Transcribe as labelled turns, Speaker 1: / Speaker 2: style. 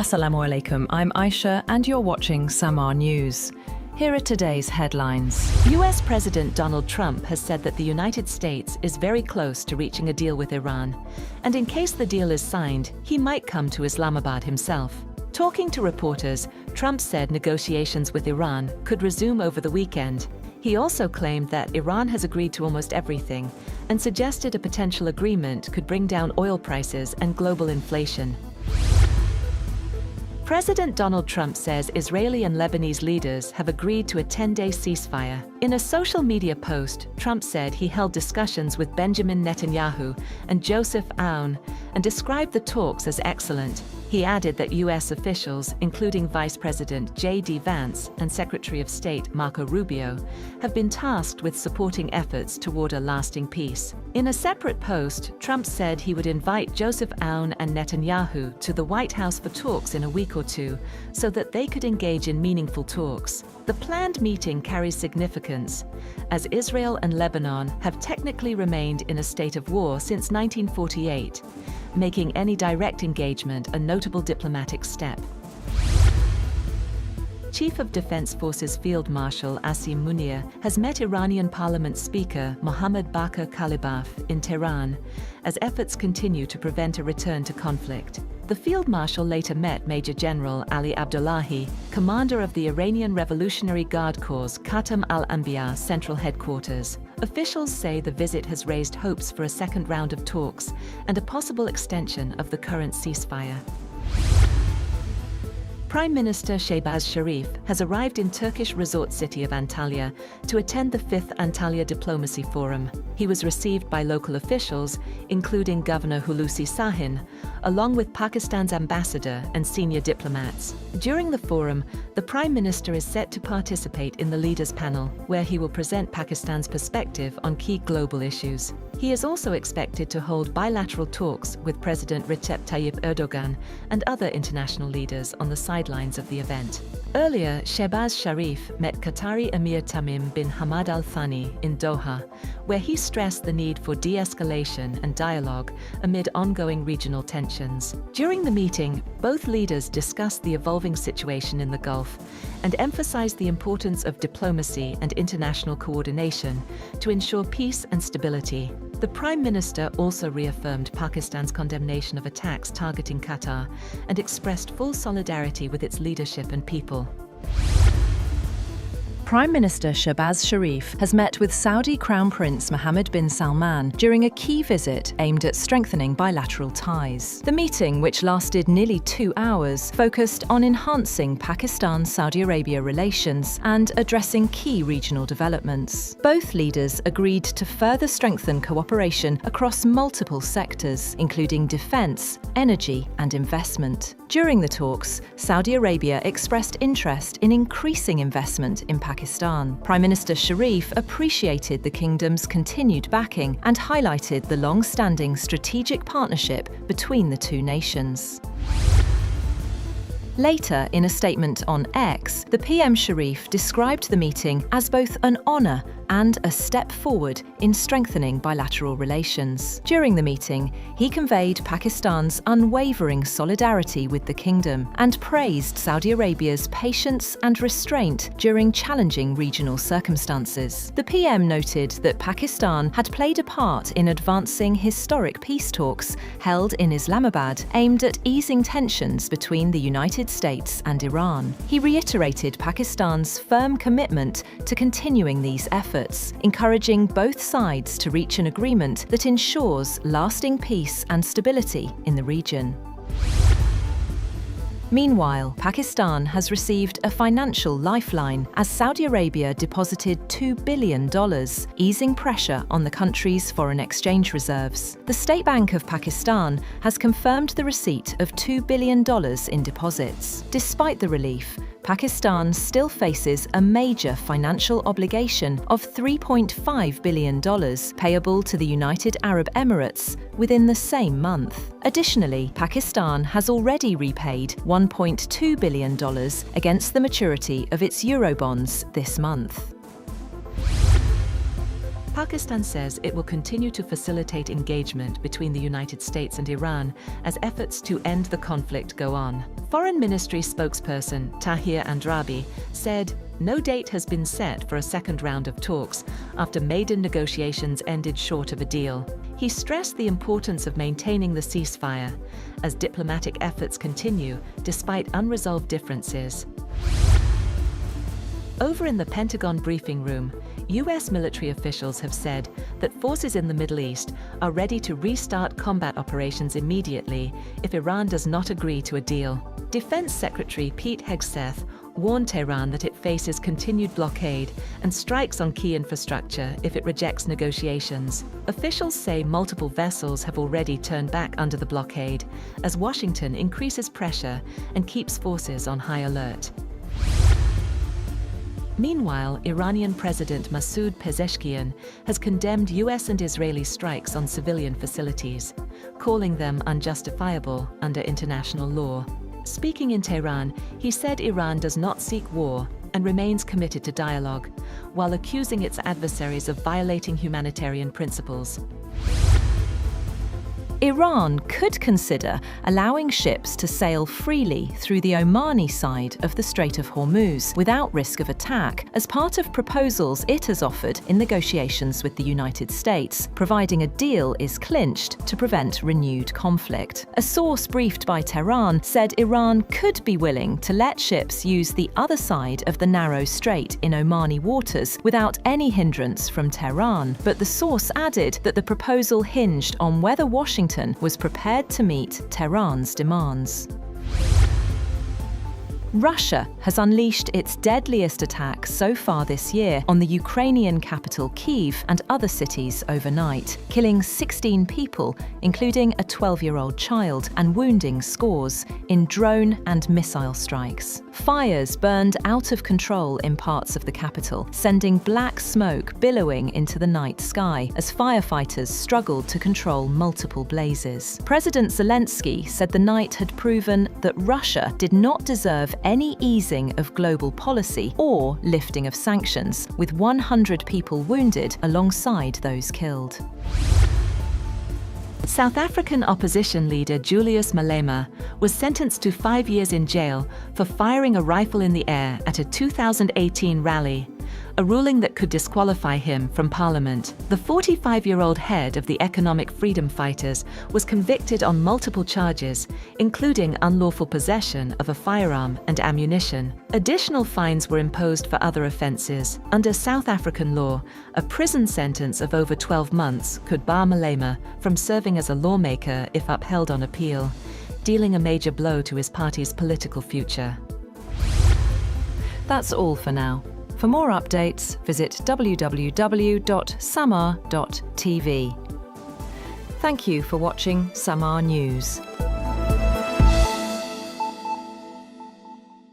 Speaker 1: Assalamu alaikum, I'm Aisha and you're watching Samaa News. Here are today's headlines.
Speaker 2: US President Donald Trump has said that the United States is very close to reaching a deal with Iran, and in case the deal is signed, he might come to Islamabad himself. Talking to reporters, Trump said negotiations with Iran could resume over the weekend. He also claimed that Iran has agreed to almost everything and suggested a potential agreement could bring down oil prices and global inflation. President Donald Trump says Israeli and Lebanese leaders have agreed to a 10-day ceasefire. In a social media post, Trump said he held discussions with Benjamin Netanyahu and Joseph Aoun and described the talks as excellent. He added that US officials, including Vice President J.D. Vance and Secretary of State Marco Rubio, have been tasked with supporting efforts toward a lasting peace. In a separate post, Trump said he would invite Joseph Aoun and Netanyahu to the White House for talks in a week or two so that they could engage in meaningful talks. The planned meeting carries significance, as Israel and Lebanon have technically remained in a state of war since 1948, making any direct engagement a notable diplomatic step. Chief of Defense Forces Field Marshal Asim Munir has met Iranian Parliament Speaker Mohammed in Tehran as efforts continue to prevent a return to conflict. The Field Marshal later met Major General Ali Abdullahi, commander of the Iranian Revolutionary Guard Corps' Khatam al-Anbiya Central Headquarters. Officials say the visit has raised hopes for a second round of talks and a possible extension of the current ceasefire. Prime Minister Shehbaz Sharif has arrived in Turkish resort city of Antalya to attend the 5th Antalya Diplomacy Forum. He was received by local officials, including Governor Hulusi Sahin, along with Pakistan's ambassador and senior diplomats. During the forum, the Prime Minister is set to participate in the Leaders' Panel, where he will present Pakistan's perspective on key global issues. He is also expected to hold bilateral talks with President Recep Tayyip Erdogan and other international leaders on the sidelines of the event. Earlier, Shehbaz Sharif met Qatari Emir Tamim bin Hamad Al Thani in Doha, where he stressed the need for de-escalation and dialogue amid ongoing regional tensions. During the meeting, both leaders discussed the evolving situation in the Gulf and emphasized the importance of diplomacy and international coordination to ensure peace and stability. The Prime Minister also reaffirmed Pakistan's condemnation of attacks targeting Qatar and expressed full solidarity with its leadership and people.
Speaker 1: Prime Minister Shehbaz Sharif has met with Saudi Crown Prince Mohammed bin Salman during a key visit aimed at strengthening bilateral ties. The meeting, which lasted nearly 2 hours, focused on enhancing Pakistan-Saudi Arabia relations and addressing key regional developments. Both leaders agreed to further strengthen cooperation across multiple sectors, including defense, energy, and investment. During the talks, Saudi Arabia expressed interest in increasing investment in Pakistan. Prime Minister Sharif appreciated the kingdom's continued backing and highlighted the long-standing strategic partnership between the two nations. Later, in a statement on X, the PM Sharif described the meeting as both an honour and a step forward in strengthening bilateral relations. During the meeting, he conveyed Pakistan's unwavering solidarity with the kingdom and praised Saudi Arabia's patience and restraint during challenging regional circumstances. The PM noted that Pakistan had played a part in advancing historic peace talks held in Islamabad aimed at easing tensions between the United States and Iran. He reiterated Pakistan's firm commitment to continuing these efforts, encouraging both sides to reach an agreement that ensures lasting peace and stability in the region. Meanwhile, Pakistan has received a financial lifeline as Saudi Arabia deposited $2 billion, easing pressure on the country's foreign exchange reserves. The State Bank of Pakistan has confirmed the receipt of $2 billion in deposits. Despite the relief, Pakistan still faces a major financial obligation of $3.5 billion payable to the United Arab Emirates within the same month. Additionally, Pakistan has already repaid $1.2 billion against the maturity of its Eurobonds this month.
Speaker 2: Pakistan says it will continue to facilitate engagement between the United States and Iran as efforts to end the conflict go on. Foreign Ministry spokesperson Tahir Andrabi said, "No date has been set for a second round of talks after maiden negotiations ended short of a deal." He stressed the importance of maintaining the ceasefire as diplomatic efforts continue despite unresolved differences. Over in the Pentagon briefing room, U.S. military officials have said that forces in the Middle East are ready to restart combat operations immediately if Iran does not agree to a deal. Defense Secretary Pete Hegseth warned Tehran that it faces continued blockade and strikes on key infrastructure if it rejects negotiations. Officials say multiple vessels have already turned back under the blockade as Washington increases pressure and keeps forces on high alert. Meanwhile, Iranian President Masoud Pezeshkian has condemned US and Israeli strikes on civilian facilities, calling them unjustifiable under international law. Speaking in Tehran, he said Iran does not seek war and remains committed to dialogue, while accusing its adversaries of violating humanitarian principles.
Speaker 1: Iran could consider allowing ships to sail freely through the Omani side of the Strait of Hormuz without risk of attack as part of proposals it has offered in negotiations with the United States, providing a deal is clinched to prevent renewed conflict. A source briefed by Tehran said Iran could be willing to let ships use the other side of the narrow strait in Omani waters without any hindrance from Tehran, but the source added that the proposal hinged on whether Washington was prepared to meet Tehran's demands. Russia has unleashed its deadliest attack so far this year on the Ukrainian capital Kyiv and other cities overnight, killing 16 people, including a 12-year-old child, and wounding scores in drone and missile strikes. Fires burned out of control in parts of the capital, sending black smoke billowing into the night sky as firefighters struggled to control multiple blazes. President Zelensky said the night had proven that Russia did not deserve any easing of global policy or lifting of sanctions, with 100 people wounded alongside those killed.
Speaker 2: South African opposition leader Julius Malema was sentenced to 5 years in jail for firing a rifle in the air at a 2018 rally, a ruling that could disqualify him from parliament. The 45-year-old head of the Economic Freedom Fighters was convicted on multiple charges, including unlawful possession of a firearm and ammunition. Additional fines were imposed for other offences. Under South African law, a prison sentence of over 12 months could bar Malema from serving as a lawmaker if upheld on appeal, dealing a major blow to his party's political future.
Speaker 1: That's all for now. For more updates, visit www.samaa.tv. Thank you for watching Samaa News.